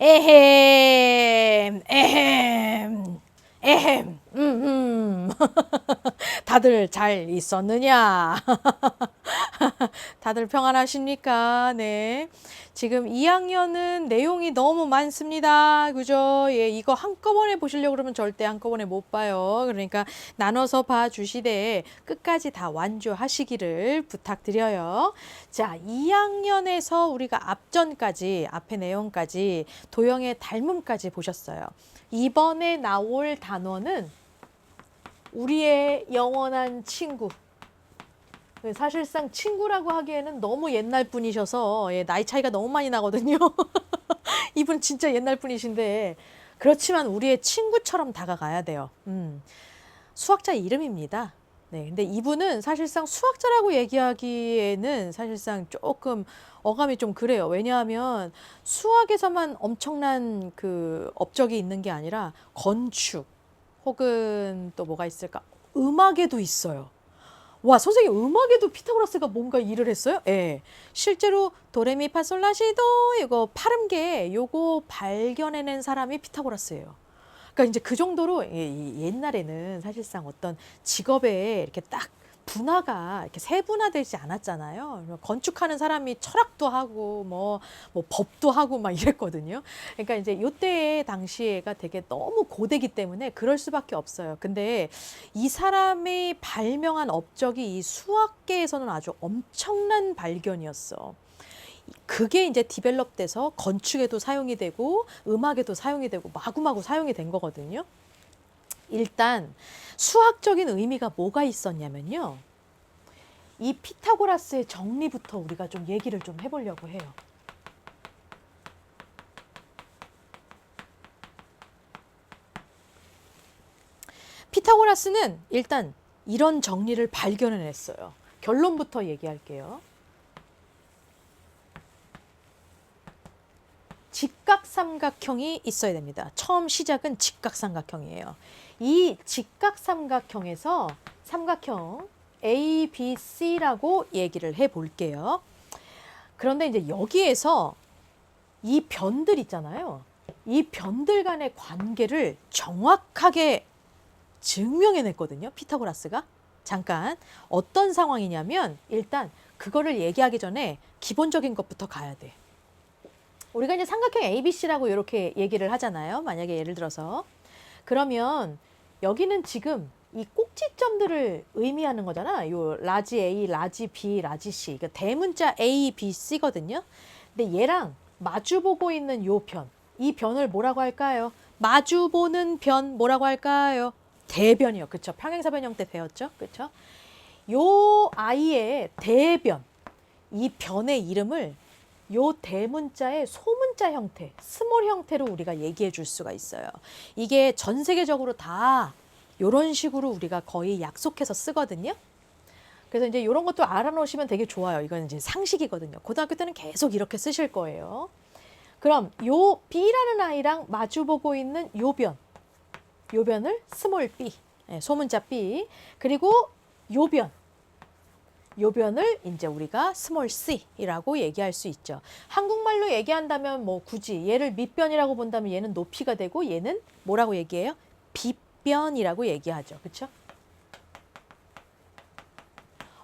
에헴, 에헴, 에헴, 다들 잘 있었느냐? 다들 평안하십니까? 네. 지금 2학년은 내용이 너무 많습니다. 그죠? 예, 이거 한꺼번에 보시려고 그러면 절대 한꺼번에 못 봐요. 그러니까 나눠서 봐 주시되 끝까지 다 완주하시기를 부탁드려요. 자, 2학년에서 우리가 앞전까지, 앞의 내용까지, 도형의 닮음까지 보셨어요. 이번에 나올 단어는 우리의 영원한 친구. 사실상 친구라고 하기에는 너무 옛날 분이셔서 나이 차이가 너무 많이 나거든요. 이분 진짜 옛날 분이신데 그렇지만 우리의 친구처럼 다가가야 돼요. 수학자 이름입니다. 네, 근데 이분은 사실상 수학자라고 얘기하기에는 사실상 조금 어감이 좀 그래요. 왜냐하면 수학에서만 엄청난 그 업적이 있는 게 아니라 건축 혹은 또 뭐가 있을까? 음악에도 있어요. 와, 선생님 음악에도 피타고라스가 뭔가 일을 했어요? 예. 실제로 도레미파솔라시도 이거 파름계 요거 발견해낸 사람이 피타고라스예요. 그러니까 이제 그 정도로 옛날에는 사실상 어떤 직업에 이렇게 딱 분화가 이렇게 세분화되지 않았잖아요. 건축하는 사람이 철학도 하고 뭐 법도 하고 막 이랬거든요. 그러니까 이제 요때 당시에가 되게 너무 고되기 때문에 그럴 수밖에 없어요. 근데 이 사람이 발명한 업적이 이 수학계에서는 아주 엄청난 발견이었어. 그게 이제 디벨롭 돼서 건축에도 사용이 되고 음악에도 사용이 되고 마구마구 사용이 된 거거든요. 일단 수학적인 의미가 뭐가 있었냐면요. 이 피타고라스의 정리부터 우리가 좀 얘기를 좀 해보려고 해요. 피타고라스는 일단 이런 정리를 발견해냈어요. 결론부터 얘기할게요. 직각삼각형이 있어야 됩니다. 처음 시작은 직각삼각형이에요. 이 직각삼각형에서 삼각형 A, B, C라고 얘기를 해볼게요. 그런데 이제 여기에서 이 변들 있잖아요. 이 변들 간의 관계를 정확하게 증명해냈거든요. 피타고라스가. 잠깐 어떤 상황이냐면 일단 그거를 얘기하기 전에 기본적인 것부터 가야 돼. 우리가 이제 삼각형 ABC라고 이렇게 얘기를 하잖아요. 만약에 예를 들어서. 그러면 여기는 지금 이 꼭지점들을 의미하는 거잖아. 요 라지 A, 라지 B, 라지 C. 그러니까 대문자 A, B, C거든요. 근데 얘랑 마주보고 있는 요 변. 이 변을 뭐라고 할까요? 마주보는 변 뭐라고 할까요? 대변이요. 그쵸? 평행사변 형태 배웠죠? 그쵸? 요 아이의 대변. 이 변의 이름을 요 대문자의 소문자 형태, 스몰 형태로 우리가 얘기해 줄 수가 있어요. 이게 전 세계적으로 다 이런 식으로 우리가 거의 약속해서 쓰거든요. 그래서 이제 이런 것도 알아놓으시면 되게 좋아요. 이건 이제 상식이거든요. 고등학교 때는 계속 이렇게 쓰실 거예요. 그럼 요 B라는 아이랑 마주보고 있는 요 변을 스몰 B, 소문자 B, 그리고 요 변을 이제 우리가 스몰 c이라고 얘기할 수 있죠. 한국말로 얘기한다면 뭐 굳이 얘를 밑변이라고 본다면 얘는 높이가 되고 얘는 뭐라고 얘기해요? 빗변이라고 얘기하죠. 그렇죠?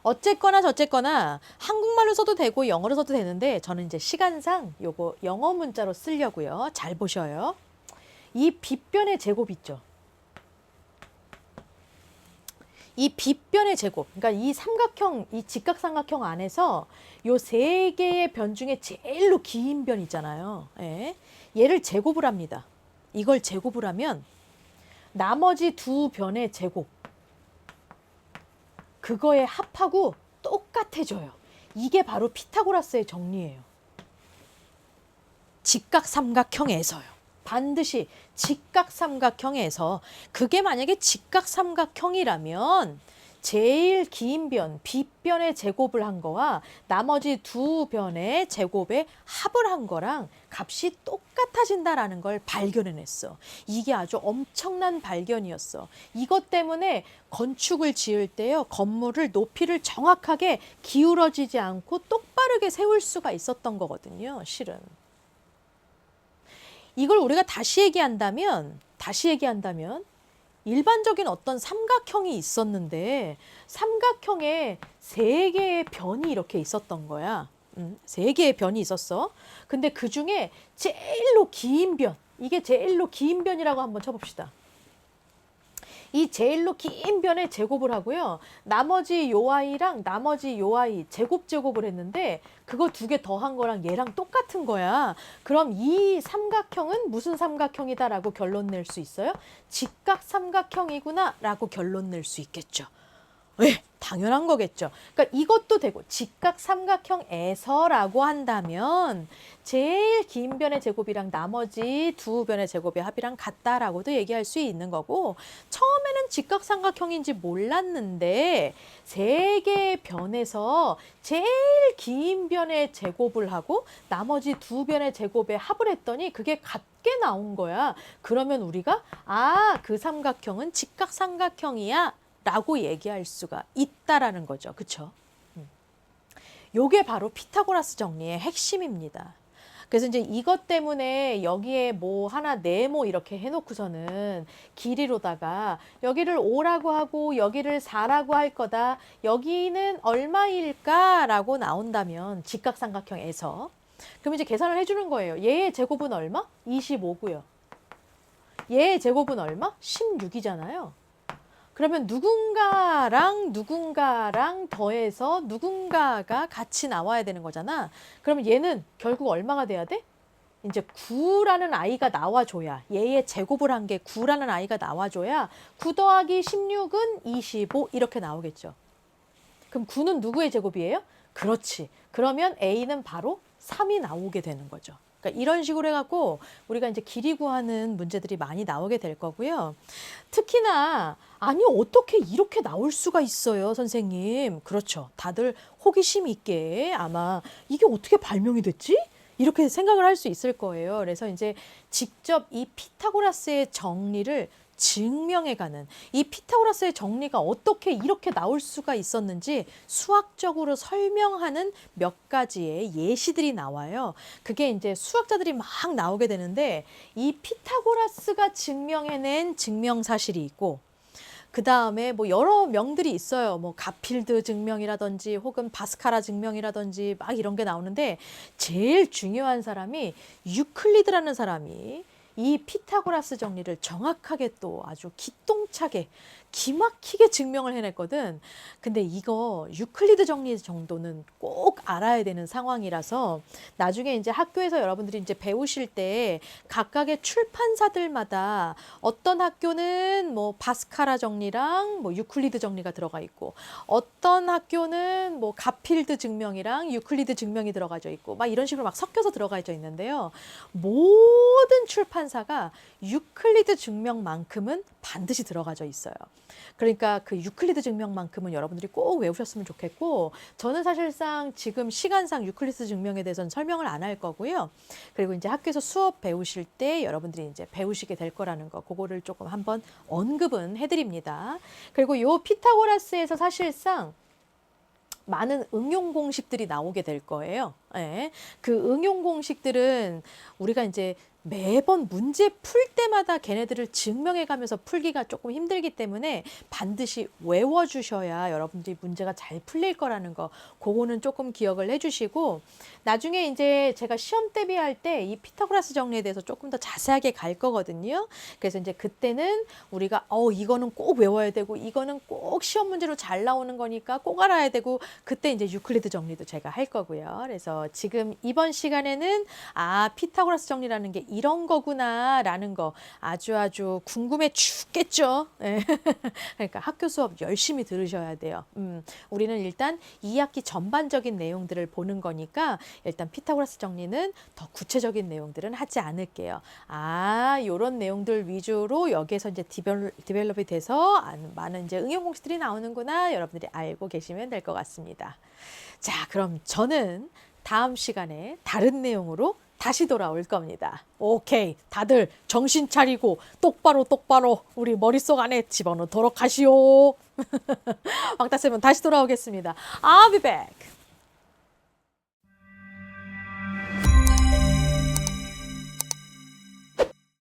어쨌거나 저쨌거나 한국말로 써도 되고 영어로 써도 되는데 저는 이제 시간상 요거 영어 문자로 쓰려고요. 잘 보셔요. 이 빗변의 제곱 있죠. 이 빗변의 제곱, 그러니까 이 삼각형, 이 직각삼각형 안에서 요 세 개의 변 중에 제일로 긴 변 있잖아요. 예. 얘를 제곱을 합니다. 이걸 제곱을 하면 나머지 두 변의 제곱, 그거에 합하고 똑같아져요. 이게 바로 피타고라스의 정리예요. 직각삼각형에서요. 반드시 직각삼각형에서 그게 만약에 직각삼각형이라면 제일 긴 변, 빗변의 제곱을 한 거와 나머지 두 변의 제곱에 합을 한 거랑 값이 똑같아진다라는 걸 발견해냈어. 이게 아주 엄청난 발견이었어. 이것 때문에 건축을 지을 때요, 건물을 높이를 정확하게 기울어지지 않고 똑바르게 세울 수가 있었던 거거든요, 실은. 이걸 우리가 다시 얘기한다면 일반적인 어떤 삼각형이 있었는데 삼각형에 세 개의 변이 이렇게 있었던 거야. 세 개의 변이 있었어. 근데 그 중에 제일로 긴 변, 이게 제일로 긴 변이라고 한번 쳐봅시다. 이 제일로 긴 변의 제곱을 하고요. 나머지 요 아이랑 나머지 요 아이 제곱을 했는데 그거 두 개 더한 거랑 얘랑 똑같은 거야. 그럼 이 삼각형은 무슨 삼각형이다라고 결론 낼 수 있어요? 직각 삼각형이구나 라고 결론 낼 수 있겠죠. 네, 당연한 거겠죠. 그러니까 이것도 되고 직각 삼각형에서라고 한다면 제일 긴 변의 제곱이랑 나머지 두 변의 제곱의 합이랑 같다라고도 얘기할 수 있는 거고 처음에는 직각 삼각형인지 몰랐는데 세 개의 변에서 제일 긴 변의 제곱을 하고 나머지 두 변의 제곱에 합을 했더니 그게 같게 나온 거야. 그러면 우리가 그 삼각형은 직각 삼각형이야 라고 얘기할 수가 있다라는 거죠. 그쵸? 요게 바로 피타고라스 정리의 핵심입니다. 그래서 이제 이것 때문에 여기에 뭐 하나 네모 이렇게 해놓고서는 길이로다가 여기를 5라고 하고 여기를 4라고 할 거다. 여기는 얼마일까라고 나온다면 직각삼각형에서 그럼 이제 계산을 해주는 거예요. 얘의 제곱은 얼마? 25고요. 얘의 제곱은 얼마? 16이잖아요. 그러면 누군가랑 더해서 누군가가 같이 나와야 되는 거잖아. 그러면 얘는 결국 얼마가 돼야 돼? 이제 9라는 아이가 나와줘야, 얘의 제곱을 한 게 9라는 아이가 나와줘야 9 더하기 16은 25 이렇게 나오겠죠. 그럼 9는 누구의 제곱이에요? 그렇지. 그러면 A는 바로 3이 나오게 되는 거죠. 그러니까 이런 식으로 해갖고 우리가 이제 길이 구하는 문제들이 많이 나오게 될 거고요. 특히나 아니 어떻게 이렇게 나올 수가 있어요, 선생님. 그렇죠. 다들 호기심 있게 아마 이게 어떻게 발명이 됐지? 이렇게 생각을 할 수 있을 거예요. 그래서 이제 직접 이 피타고라스의 정리를 증명해가는 이 피타고라스의 정리가 어떻게 이렇게 나올 수가 있었는지 수학적으로 설명하는 몇 가지의 예시들이 나와요. 그게 이제 수학자들이 막 나오게 되는데 이 피타고라스가 증명해낸 증명사실이 있고 그 다음에 뭐 여러 명들이 있어요. 뭐 가필드 증명이라든지 혹은 바스카라 증명이라든지 막 이런 게 나오는데 제일 중요한 사람이 유클리드라는 사람이 이 피타고라스 정리를 정확하게 또 아주 기똥차게 기막히게 증명을 해냈거든. 근데 이거 유클리드 정리 정도는 꼭 알아야 되는 상황이라서 나중에 이제 학교에서 여러분들이 이제 배우실 때 각각의 출판사들마다 어떤 학교는 뭐 바스카라 정리랑 뭐 유클리드 정리가 들어가 있고 어떤 학교는 뭐 가필드 증명이랑 유클리드 증명이 들어가져 있고 막 이런 식으로 막 섞여서 들어가져 있는데요. 모든 출판사가 유클리드 증명만큼은 반드시 들어가져 있어요. 그러니까 그 유클리드 증명만큼은 여러분들이 꼭 외우셨으면 좋겠고 저는 사실상 지금 시간상 유클리드 증명에 대해서는 설명을 안 할 거고요. 그리고 이제 학교에서 수업 배우실 때 여러분들이 이제 배우시게 될 거라는 거 그거를 조금 한번 언급은 해드립니다. 그리고 요 피타고라스에서 사실상 많은 응용 공식들이 나오게 될 거예요. 예. 그 응용 공식들은 우리가 이제 매번 문제 풀 때마다 걔네들을 증명해 가면서 풀기가 조금 힘들기 때문에 반드시 외워주셔야 여러분들이 문제가 잘 풀릴 거라는 거 그거는 조금 기억을 해주시고 나중에 이제 제가 시험 대비할 때 이 피타고라스 정리에 대해서 조금 더 자세하게 갈 거거든요. 그래서 이제 그때는 우리가 이거는 꼭 외워야 되고 이거는 꼭 시험 문제로 잘 나오는 거니까 꼭 알아야 되고 그때 이제 유클리드 정리도 제가 할 거고요. 그래서 지금 이번 시간에는 피타고라스 정리라는 게 이런 거구나 라는 거 아주 궁금해 죽겠죠. 그러니까 학교 수업 열심히 들으셔야 돼요. 우리는 일단 2학기 전반적인 내용들을 보는 거니까 일단 피타고라스 정리는 더 구체적인 내용들은 하지 않을게요. 요런 내용들 위주로 여기에서 이제 디벨롭이 돼서 많은 이제 응용 공식들이 나오는구나 여러분들이 알고 계시면 될 것 같습니다. 자, 그럼 저는 다음 시간에 다른 내용으로 다시 돌아올 겁니다. 오케이, 다들 정신 차리고 똑바로 우리 머릿속 안에 집어넣도록 하시오. 왕따쌤은 다시 돌아오겠습니다. I'll be back.